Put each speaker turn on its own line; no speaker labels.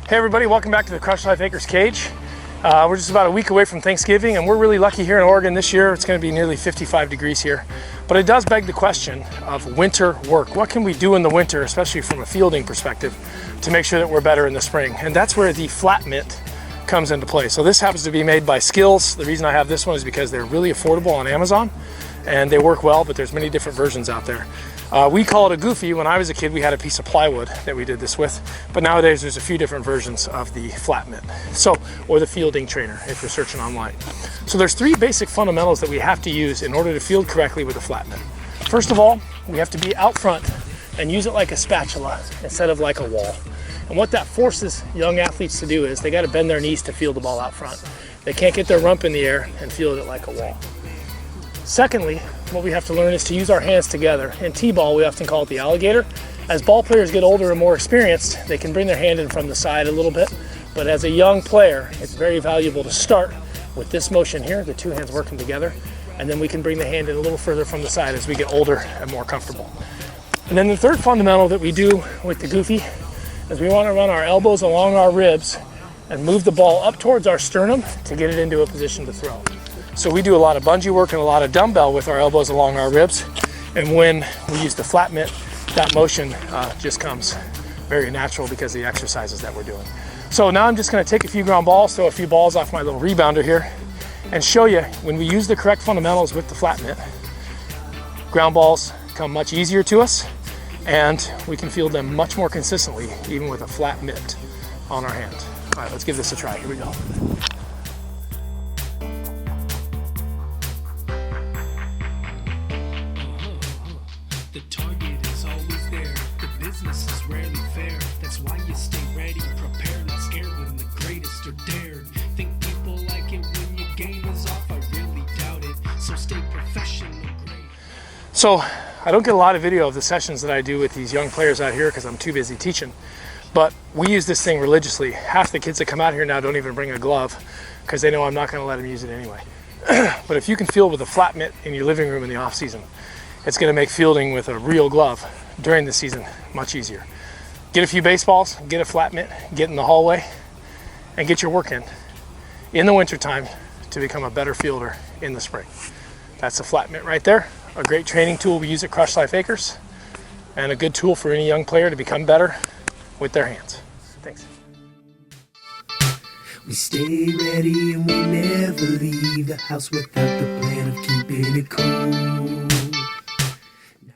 Hey everybody, welcome back to the Crushlife Acres cage. We're just about a week away from Thanksgiving, and we're really lucky here in Oregon this year. It's going to be nearly 55 degrees here. But it does beg the question of winter work. What can we do in the winter, especially from a fielding perspective, to make sure that we're better in the spring? And that's where the flat mitt comes into play. So this happens to be made by Skills. The reason I have this one is because they're really affordable on Amazon and they work well, but there's many different versions out there. We call it a goofy. When I was a kid, we had a piece of plywood that we did this with, but nowadays there's a few different versions of the flat mitt. So, or the fielding trainer if you're searching online. So there's three basic fundamentals that we have to use in order to field correctly with a flat mitt. First of all, we have to be out front and use it like a spatula instead of like a wall. And what that forces young athletes to do is they got to bend their knees to field the ball out front. They can't get their rump in the air and field it like a wall. Secondly, what we have to learn is to use our hands together. In T-ball, we often call it the alligator. As ball players get older and more experienced, they can bring their hand in from the side a little bit. But as a young player, it's very valuable to start with this motion here, the two hands working together, and then we can bring the hand in a little further from the side as we get older and more comfortable. And then the third fundamental that we do with the goofy is we want to run our elbows along our ribs and move the ball up towards our sternum to get it into a position to throw. So we do a lot of bungee work and a lot of dumbbell with our elbows along our ribs. And when we use the flat mitt, that motion just comes very natural because of the exercises that we're doing. So now I'm just gonna take a few ground balls, throw a few balls off my little rebounder here, and show you when we use the correct fundamentals with the flat mitt, ground balls come much easier to us, and we can field them much more consistently, even with a flat mitt on our hand. All right, let's give this a try. Here we go.
The target is always there. The business is rarely fair. That's why you stay ready, prepared, not scared when the greatest are dared. Think people like it when your game is off? I really doubt it. So stay professional, great.
So I don't get a lot of video of the sessions that I do with these young players out here because I'm too busy teaching. But we use this thing religiously. Half the kids that come out here now don't even bring a glove because they know I'm not going to let them use it anyway. But if you can field with a flat mitt in your living room in the off season, it's going to make fielding with a real glove during the season much easier. Get a few baseballs, get a flat mitt, get in the hallway, and get your work in the wintertime to become a better fielder in the spring. That's a flat mitt right there. A great training tool we use at Crushlife Acres, and a good tool for any young player to become better with their hands. Thanks.
We stay ready and we never leave the house without the plan of keeping it cool.